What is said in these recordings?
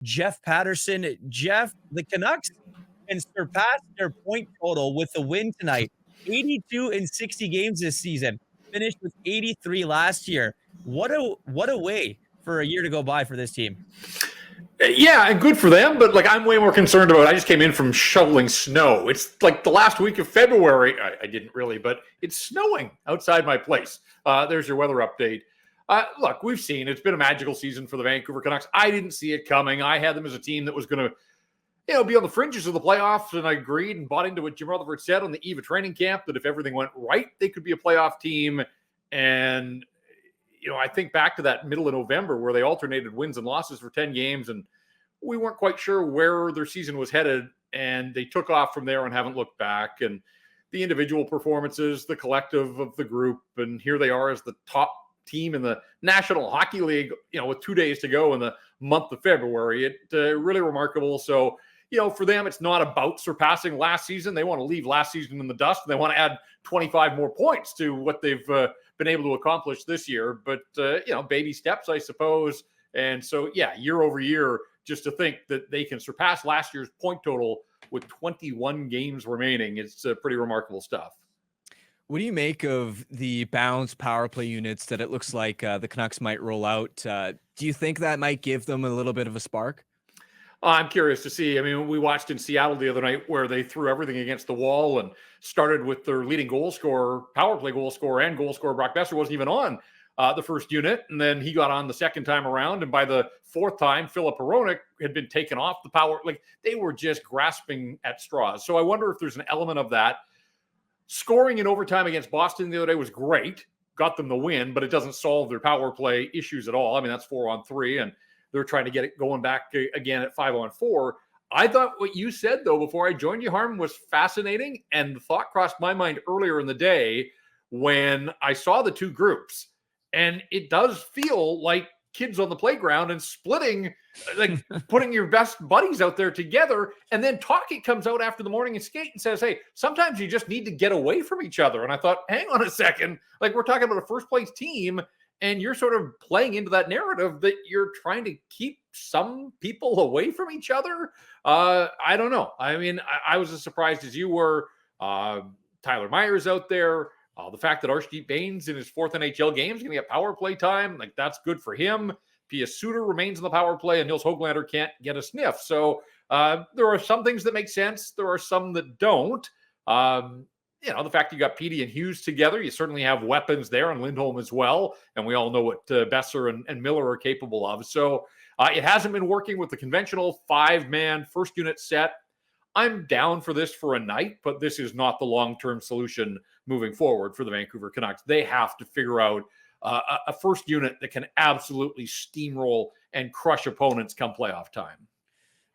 Jeff Paterson. Jeff, the Canucks can surpass their point total with the win tonight. 82 in 60 games this season, finished with 83 last year. What a way for a year to go by for this team. Yeah, and good for them, but I'm way more concerned about I just came in from shoveling snow. It's like the last week of February. I didn't really, but it's snowing outside my place. There's your weather update. Look, we've seen it's been a magical season for the Vancouver Canucks. I didn't see it coming. I had them as a team that was going to be on the fringes of the playoffs, and I agreed and bought into what Jim Rutherford said on the eve of training camp, that if everything went right, they could be a playoff team. And I think back to that middle of November where they alternated wins and losses for 10 games, and we weren't quite sure where their season was headed, and they took off from there and haven't looked back. And the individual performances, the collective of the group, and here they are as the top team in the National Hockey League, with 2 days to go in the month of February. It's really remarkable. So, for them, it's not about surpassing last season. They want to leave last season in the dust, and they want to add 25 more points to what they've been able to accomplish this year. But, baby steps, I suppose. And so, year over year, just to think that they can surpass last year's point total with 21 games remaining, it's pretty remarkable stuff. What do you make of the balanced power play units that it looks like the Canucks might roll out? Do you think that might give them a little bit of a spark? I'm curious to see. I mean, we watched in Seattle the other night where they threw everything against the wall and started with their leading goal scorer, power play goal scorer, and goal scorer Brock Besser wasn't even on the first unit. And then he got on the second time around. And by the fourth time, Philip Hronek had been taken off the power. They were just grasping at straws. So I wonder if there's an element of that. Scoring in overtime against Boston the other day was great. Got them the win, but it doesn't solve their power play issues at all. I mean, that's 4-on-3, and they're trying to get it going back again at 5-on-4. I thought what you said, though, before I joined you, Harm, was fascinating. And the thought crossed my mind earlier in the day when I saw the two groups. And it does feel like kids on the playground and splitting, putting your best buddies out there together. And then Talkie comes out after the morning and skate and says, hey, sometimes you just need to get away from each other. And I thought, hang on a second. We're talking about a first place team, and you're sort of playing into that narrative that you're trying to keep some people away from each other. I don't know. I mean, I was as surprised as you were. Tyler Myers out there. The fact that Arshdeep Bains in his fourth NHL game is going to get power play time, that's good for him. Pia Suter remains in the power play, and Nils Höglander can't get a sniff. So there are some things that make sense. There are some that don't. The fact you got Petey and Hughes together, you certainly have weapons there, and Lindholm as well. And we all know what Besser and Miller are capable of. So it hasn't been working with the conventional 5-man first unit set. I'm down for this for a night, but this is not the long-term solution moving forward for the Vancouver Canucks. They have to figure out a first unit that can absolutely steamroll and crush opponents come playoff time.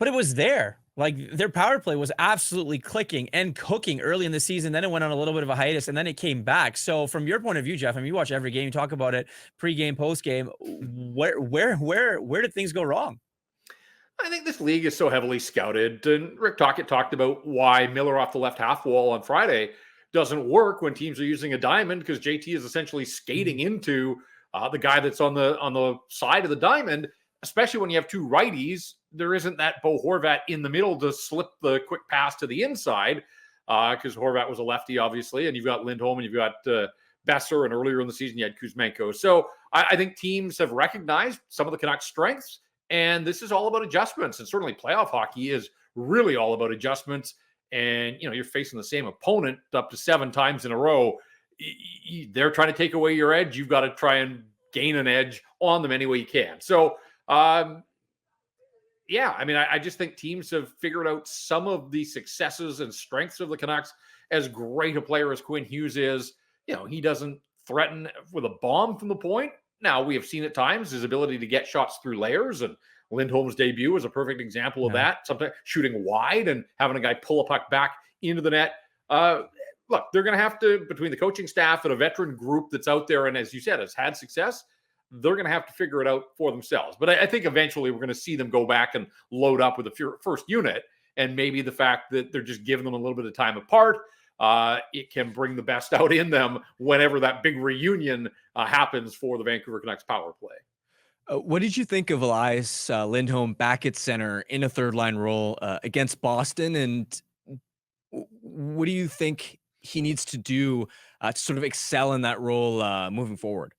But it was there. Their power play was absolutely clicking and cooking early in the season. Then it went on a little bit of a hiatus, and then it came back. So from your point of view, Jeff, I mean, you watch every game, you talk about it pre-game, post-game. Where did things go wrong? I think this league is so heavily scouted. And Rick Tocchet talked about why Miller off the left half wall on Friday doesn't work when teams are using a diamond, because JT is essentially skating into the guy that's on the side of the diamond, especially when you have two righties. There isn't that Bo Horvat in the middle to slip the quick pass to the inside, because Horvat was a lefty, obviously, and you've got Lindholm and you've got Besser, and earlier in the season you had Kuzmenko. So I think teams have recognized some of the Canucks' strengths, and this is all about adjustments. And certainly playoff hockey is really all about adjustments. And, you're facing the same opponent up to 7 times in a row. They're trying to take away your edge. You've got to try and gain an edge on them any way you can. So, I mean, I just think teams have figured out some of the successes and strengths of the Canucks. As great a player as Quinn Hughes is, he doesn't threaten with a bomb from the point. Now, we have seen at times his ability to get shots through layers, and Lindholm's debut is a perfect example of that. Sometimes shooting wide and having a guy pull a puck back into the net. Look, they're going to have to, between the coaching staff and a veteran group that's out there, and as you said, has had success, they're going to have to figure it out for themselves. But I think eventually we're going to see them go back and load up with a first unit, and maybe the fact that they're just giving them a little bit of time apart, it can bring the best out in them whenever that big reunion happens for the Vancouver Canucks power play. What did you think of Elias Lindholm back at center in a third line role against Boston? And what do you think he needs to do to sort of excel in that role moving forward?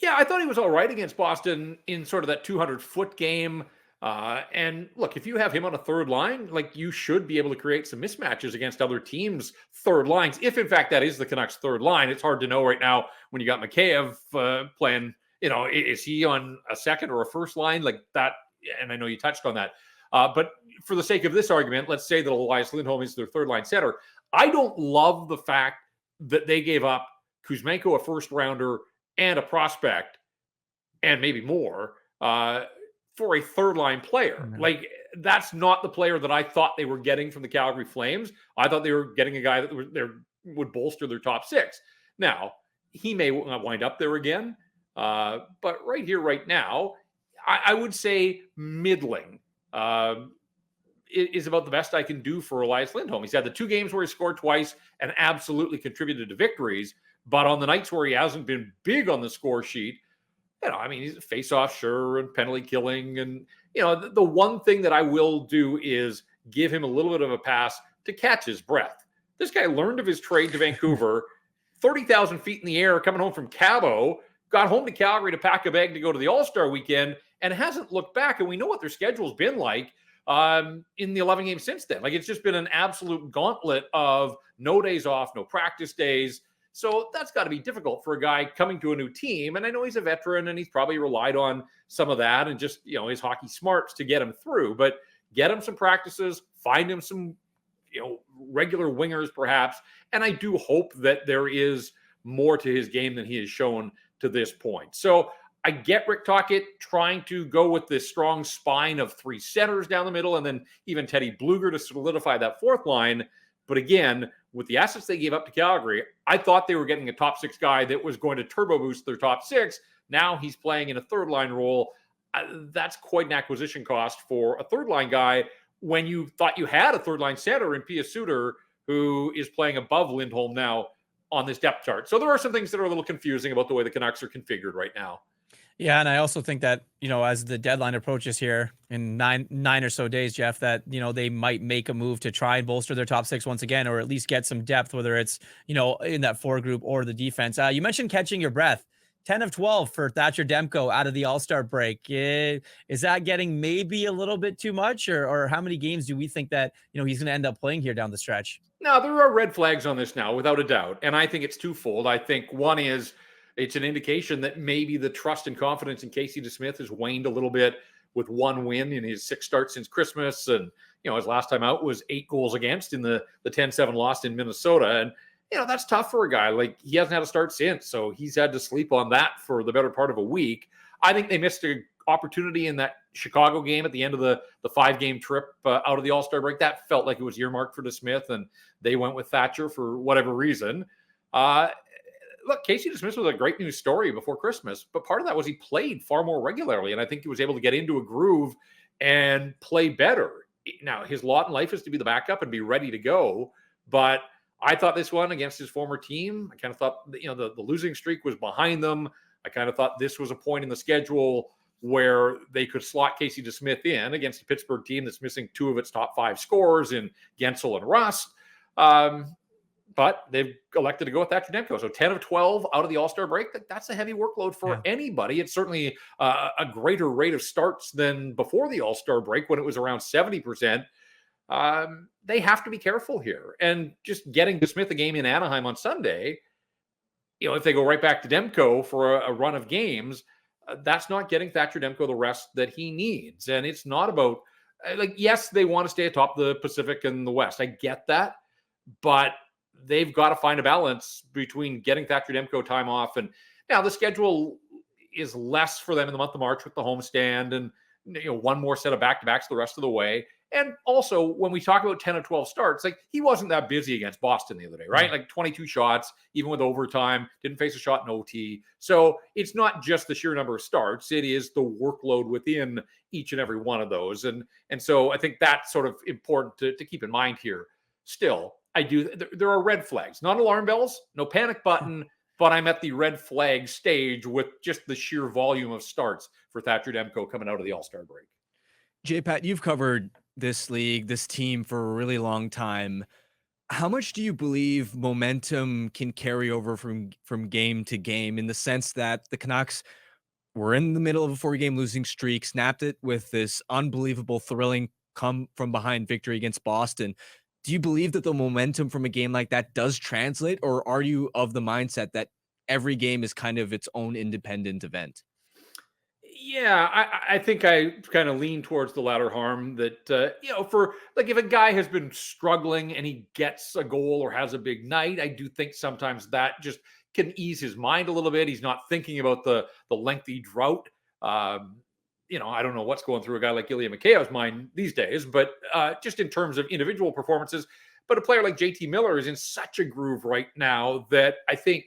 Yeah, I thought he was all right against Boston in sort of that 200-foot game. And look, if you have him on a third line, like you should be able to create some mismatches against other teams' third lines. If in fact that is the Canucks' third line, it's hard to know right now when you got Mikheyev playing. You know, is he on a second or a first line like that? And I know you touched on that. But for the sake of this argument, let's say that Elias Lindholm is their third line center. I don't love the fact that they gave up Kuzmenko, a first rounder, and a prospect, and maybe more, for a third line player. Mhm. Like, that's not the player that I thought they were getting from the Calgary Flames. I thought they were getting a guy that would bolster their top six. Now, he may wind up there again, but right here, right now, I would say middling. Is about the best I can do for Elias Lindholm. He's had the 2 games where he scored twice and absolutely contributed to victories. But on the nights where he hasn't been big on the score sheet, you know, I mean, he's a face-off, sure, and penalty killing. And, you know, the one thing that I will do is give him a little bit of a pass to catch his breath. This guy learned of his trade to Vancouver, 30,000 feet in the air, coming home from Cabo, got home to Calgary to pack a bag to go to the All-Star weekend, and hasn't looked back. And we know what their schedule's been like in the 11 games since then. Like, it's just been an absolute gauntlet of no days off, no practice days. So that's got to be difficult for a guy coming to a new team. And I know he's a veteran and he's probably relied on some of that and just, you know, his hockey smarts to get him through. But get him some practices, find him some, you know, regular wingers perhaps. And I do hope that there is more to his game than he has shown to this point. So I get Rick Tocchet trying to go with this strong spine of 3 centers down the middle and then even Teddy Bluger to solidify that fourth line. But again, with the assets they gave up to Calgary, I thought they were getting a top 6 guy that was going to turbo boost their top 6. Now he's playing in a third line role. That's quite an acquisition cost for a third line guy when you thought you had a third line center in Pia Suter, who is playing above Lindholm now on this depth chart. So there are some things that are a little confusing about the way the Canucks are configured right now. Yeah, and I also think that, you know, as the deadline approaches here in nine or so days, Jeff, that, you know, they might make a move to try and bolster their top 6 once again, or at least get some depth, whether it's, you know, in that 4 group or the defense. You mentioned catching your breath. 10 of 12 for Thatcher Demko out of the All-Star break. Is that getting maybe a little bit too much, or how many games do we think that, you know, he's going to end up playing here down the stretch? Now, there are red flags on this now, without a doubt. And I think it's twofold. I think one is it's an indication that maybe the trust and confidence in Casey DeSmith has waned a little bit with 1 win in his 6 starts since Christmas. And, you know, his last time out was 8 goals against in the 10-7 loss in Minnesota. And, you know, that's tough for a guy. Like, he hasn't had a start since. So he's had to sleep on that for the better part of a week. I think they missed an opportunity in that Chicago game at the end of the 5-game trip out of the All-Star break. That felt like it was earmarked for DeSmith, and they went with Thatcher for whatever reason. Look, Casey DeSmith was a great news story before Christmas, but part of that was he played far more regularly, and I think he was able to get into a groove and play better. Now, his lot in life is to be the backup and be ready to go, but I thought this one against his former team, I kind of thought, you know, the losing streak was behind them. I kind of thought this was a point in the schedule where they could slot Casey DeSmith in against a Pittsburgh team that's missing 2 of its top 5 scorers in Gensel and Rust. But they've elected to go with Thatcher Demko. So 10 of 12 out of the All-Star break, that's a heavy workload for anybody. It's certainly a greater rate of starts than before the All-Star break when it was around 70%. They have to be careful here. And just getting DeSmith a game in Anaheim on Sunday, you know, if they go right back to Demko for a run of games, that's not getting Thatcher Demko the rest that he needs. And it's not about, like, yes, they want to stay atop the Pacific and the West. I get that. But they've got to find a balance between getting Thatcher Demko time off. And now the schedule is less for them in the month of March with the homestand and, you know, 1 more set of back-to-backs the rest of the way. And also, when we talk about 10 of 12 starts, like, he wasn't that busy against Boston the other day, right? Like 22 shots, even with overtime, didn't face a shot in OT. So it's not just the sheer number of starts. It is the workload within each and every one of those. And so I think that's sort of important to keep in mind here. Still, there are red flags, not alarm bells, no panic button. but I'm at the red flag stage with just the sheer volume of starts for Thatcher Demko coming out of the All-Star break. J-Pat, you've covered this league, this team for a really long time. How much do you believe momentum can carry over from game to game, in the sense that the Canucks were in the middle of a 4-game losing streak, snapped it with this unbelievable, thrilling come from behind victory against Boston? Do you believe that the momentum from a game like that does translate, or are you of the mindset that every game is kind of its own independent event? Yeah, I think I kind of lean towards the latter harm that, for like if a guy has been struggling and he gets a goal or has a big night, I do think sometimes that just can ease his mind a little bit. He's not thinking about the lengthy drought. I don't know what's going through a guy like Ilya Mikheyev's mind these days, but just in terms of individual performances. But a player like JT Miller is in such a groove right now that I think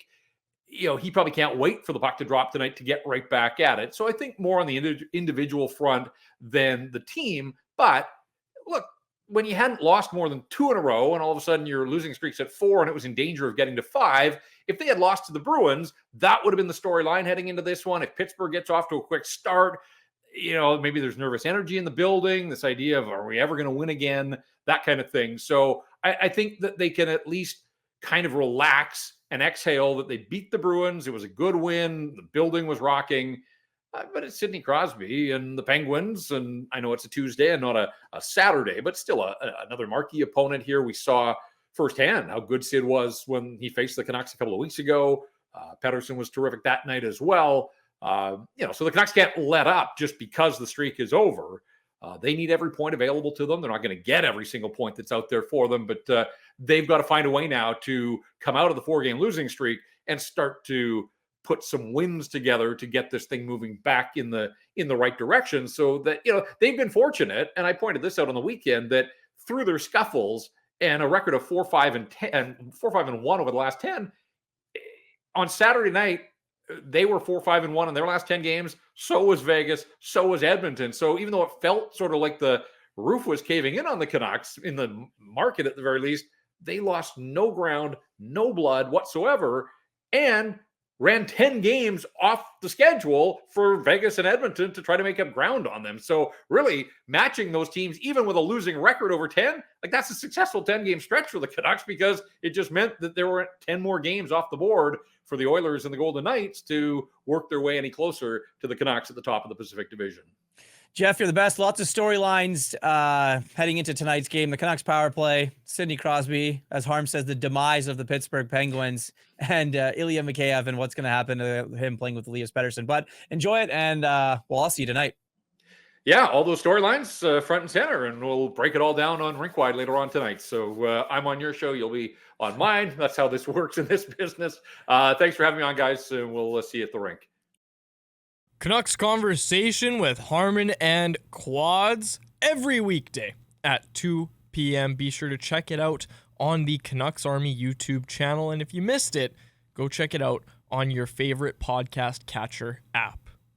he probably can't wait for the puck to drop tonight to get right back at it. So I think more on the individual front than the team. But look, when you hadn't lost more than 2 in a row and all of a sudden your losing streak's at 4 and it was in danger of getting to 5, if they had lost to the Bruins, that would have been the storyline heading into this one. If Pittsburgh gets off to a quick start, maybe there's nervous energy in the building, this idea of, are we ever going to win again? That kind of thing. So I think that they can at least kind of relax and exhale that they beat the Bruins. It was a good win. The building was rocking. But it's Sidney Crosby and the Penguins. And I know it's a Tuesday and not a Saturday, but still another marquee opponent here. We saw firsthand how good Sid was when he faced the Canucks a couple of weeks ago. Paterson was terrific that night as well. So the Canucks can't let up just because the streak is over. They need every point available to them. They're not going to get every single point that's out there for them, but they've got to find a way now to come out of the 4-game losing streak and start to put some wins together to get this thing moving back in the right direction. So that they've been fortunate, and I pointed this out on the weekend, that through their scuffles and a record of 4-5-1 over the last 10, on Saturday night, they were 4-5-1 in their last 10 games. So was Vegas. So was Edmonton. So even though it felt sort of like the roof was caving in on the Canucks in the market at the very least, they lost no ground, no blood whatsoever, and ran 10 games off the schedule for Vegas and Edmonton to try to make up ground on them. So really matching those teams, even with a losing record over 10, like that's a successful 10-game stretch for the Canucks, because it just meant that there were 10 more games off the board for the Oilers and the Golden Knights to work their way any closer to the Canucks at the top of the Pacific Division. Jeff, you're the best. Lots of storylines heading into tonight's game. The Canucks power play, Sidney Crosby, as Harm says, the demise of the Pittsburgh Penguins, and Ilya Mikheyev and what's going to happen to him playing with Elias Paterson. But enjoy it, and I'll see you tonight. Yeah, all those storylines front and center, and we'll break it all down on Rinkwide later on tonight. So I'm on your show. You'll be on mine. That's how this works in this business. Thanks for having me on, guys. We'll see you at the rink. Canucks Conversation with Harmon and Quads every weekday at 2 p.m. Be sure to check it out on the Canucks Army YouTube channel. And if you missed it, go check it out on your favorite podcast catcher app.